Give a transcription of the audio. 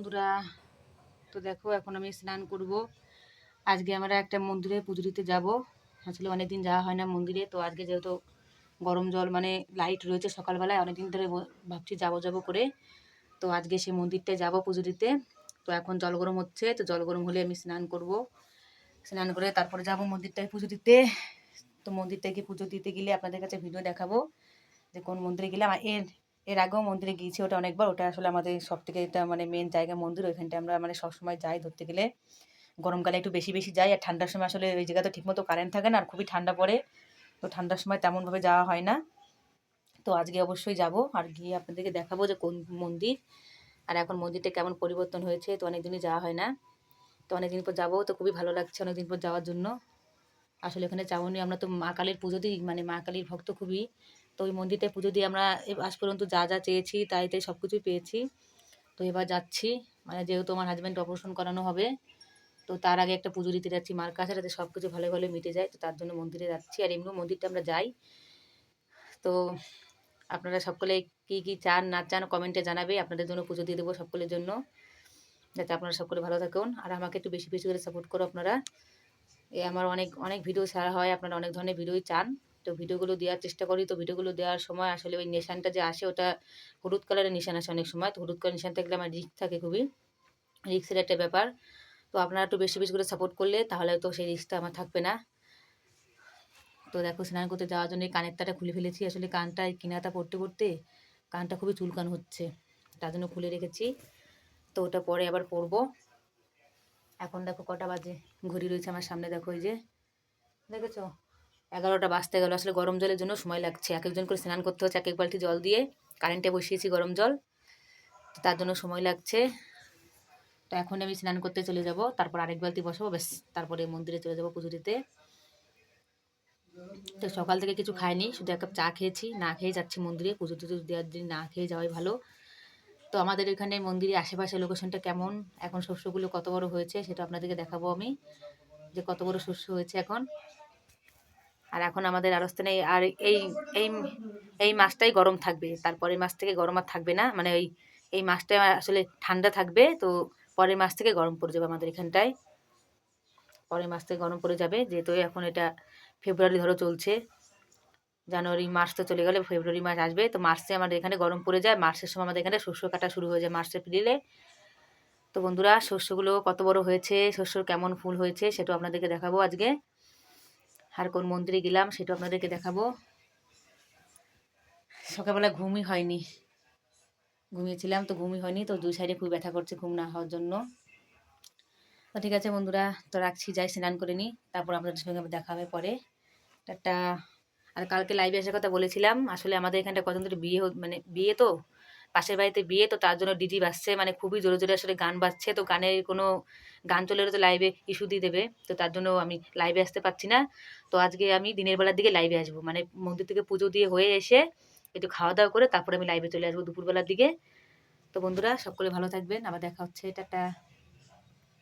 বন্ধুরা, তো দেখো এখন আমি স্নান করব। আজকে আমরা একটা মন্দিরে পুজো দিতে যাব। আসলে অনেকদিন যাওয়া হয় না মন্দিরে, তো আজকে যেহেতু গরম জল মানে লাইট রয়েছে সকালবেলায়, অনেকদিন ধরে ভাবছি যাবো যাবো করে। তো আজকে সেই মন্দিরটায় যাব পুজো দিতে। তো এখন জল গরম হচ্ছে, তো জল গরম হলে আমি স্নান করব। স্নান করে তারপরে যাব মন্দিরটায় পুজো দিতে। তো মন্দিরটায় গিয়ে পুজো দিতে গেলে আপনাদের কাছে ভিডিও দেখাবো যে কোন মন্দিরে গেলাম। আর এর এর আগেও মন্দিরে গিয়েছি, ওটা অনেকবার। ওটা আসলে আমাদের সব থেকে এটা মানে মেন জায়গা মন্দির, ওইখানটা আমরা মানে সবসময় যাই ধরতে গেলে। গরমকালে একটু বেশি বেশি যাই, আর ঠান্ডার সময় আসলে ওই জায়গাতে ঠিকমতো কারেন্ট থাকে না, আর খুবই ঠান্ডা পড়ে। তো ঠান্ডার সময় তেমনভাবে যাওয়া হয় না। তো আজকে অবশ্যই যাব, আর গিয়ে আপনাদেরকে দেখাবো যে কোন মন্দির, আর এখন মন্দিরটা কেমন পরিবর্তন হয়েছে। তো অনেকদিনই যাওয়া হয় না, তো অনেকদিন পর যাবো, তো খুবই ভালো লাগছে অনেকদিন পর যাওয়ার জন্য। আসলে ওখানে চাউনি, আমরা তো মা কালীর পুজো দিই, মানে মা কালীর ভক্ত খুবই। তো ওই মন্দিরটায় পুজো দিয়ে আমরা আজ পর্যন্ত যা যা চেয়েছি তাই তাই সব কিছুই পেয়েছি। তো এবার যাচ্ছি, মানে যেহেতু আমার হাজব্যান্ড অপারেশন করানো হবে, তো তার আগে একটা পুজো দিতে যাচ্ছি মার কাছে, যাতে সব কিছু ভালো ভালো মিটে যায়। তো তার জন্য মন্দিরে যাচ্ছি, আর এমনিও মন্দিরটা আমরা যাই। তো আপনারা সকলে কি কি চান না চান কমেন্টে জানাবে, আপনাদের জন্য পুজো দিয়ে দেবো সকলের জন্য, যাতে আপনারা সকলে ভালো থাকুন। আর আমাকে একটু বেশি বেশি করে সাপোর্ট করো আপনারা। আমার অনেক অনেক ভিডিও ছাড়া হয়, আপনারা অনেক ধরনের ভিডিওই চান। তো ভিডিওগুলো দেওয়ার চেষ্টা করি। তো ভিডিওগুলো দেওয়ার সময় আসলে ওই নিশানটা যে আসে, ওটা হলুদ কালারের নিশান আসে অনেক সময়। তো হলুদ কালার নিশান থাকলে আমার রিস্ক থাকে, খুবই রিস্কের একটা ব্যাপার। তো আপনারা একটু বেশি বেশি করে সাপোর্ট করলে তাহলে তো সেই রিস্কটা আমার থাকবে না। তো দেখো স্নান করতে যাওয়ার জন্য এই কানের তারটা খুলে ফেলেছি। আসলে কানটা এই কিনাটা পড়তে পড়তে কানটা খুবই চুলকান হচ্ছে, তার জন্য খুলে রেখেছি। তো ওটা পরে আবার পরবো। এখন দেখো কটা বাজে, ঘড়ি রয়েছে আমার সামনে, দেখো এই যে দেখেছো 11টা বাজতে গেল। আসলে গরম জলের জন্য সময় লাগছে, এক একজন করে স্নান করতে হচ্ছে এক এক বালতি জল দিয়ে। কারেন্টে বসিয়েছি গরম জল, তো তার জন্য সময় লাগছে। তো এখন আমি স্নান করতে চলে যাব, তারপর আরেক বালতি বসাবো, ব্যাস তারপরে মন্দিরে চলে যাব পুজো দিতে। তো সকাল থেকে কিছু খাইনি, শুধু এক কাপ চা খেয়েছি, না খেয়ে যাচ্ছি মন্দিরে পুজো টুজো দেওয়ার দিন, না খেয়ে যাওয়াই ভালো। তো আমাদের এখানে মন্দিরের আশেপাশে লোকেশনটা কেমন, এখন শস্যগুলো কত বড় হয়েছে সেটা আপনাদেরকে দেখাবো আমি, যে কত বড় শস্য হয়েছে এখন। আর এখন আমাদের আরস্থানে আর এই এই মাসটাই গরম থাকবে, তারপরের মাস থেকে গরম আর থাকবে না, মানে এই মাসটা আসলে ঠান্ডা থাকবে। তো পরের মাস থেকে গরম পড়ে যাবে আমাদের এখানটায়, পরের মাস থেকে গরম পড়ে যাবে। যেহেতু এখন এটা ফেব্রুয়ারি ধরো চলছে, জানুয়ারি মার্চ তো চলে গেলে ফেব্রুয়ারি মাস আসবে। তো মার্চে আমাদের এখানে গরম পড়ে যায়, মার্চের সময় আমাদের এখানে শস্য কাটা শুরু হয়ে যায়, মার্চ এপ্রিলে। তো বন্ধুরা, শস্যগুলো কত বড় হয়েছে, শস্যর কেমন ফুল হয়েছে সেটাও আপনাদেরকে দেখাবো আজকে। আর কোন মন্দিরে গেলাম সেটাও আপনাদেরকে দেখাবো। সকালবেলা ঘুমই হয়নি, ঘুমিয়েছিলাম তো ঘুমই হয়নি, তো দুই সাইডে খুব ব্যথা করছে ঘুম না হওয়ার জন্য। তো ঠিক আছে বন্ধুরা, তো রাখছি, যাই স্নান করে নিই, তারপর আপনাদের সঙ্গে আবার দেখা হবে পরে। একটা আর কালকে লাইভে আসার কথা বলেছিলাম, আসলে আমাদের এখানটা কজন ধরে বিয়ে মানে বিয়ে তো পাশের বাড়িতে বিয়ে, তো তার জন্য ডিজি বাজছে, মানে খুবই জোরে জোরে আসলে গান বাজছে। তো গানের কোনো গান চলে এলে তো লাইভে ইস্যু দিয়ে দেবে, তো তার জন্য আমি লাইভে আসতে পারছি না। তো আজকে আমি দিনের বেলার দিকে লাইভে আসবো, মানে মন্দির থেকে পুজো দিয়ে হয়ে এসে একটু খাওয়া দাওয়া করে তারপরে আমি লাইভে চলে আসবো দুপুরবেলার দিকে। তো বন্ধুরা সকলে ভালো থাকবেন, আবার দেখা হচ্ছে, টাটা।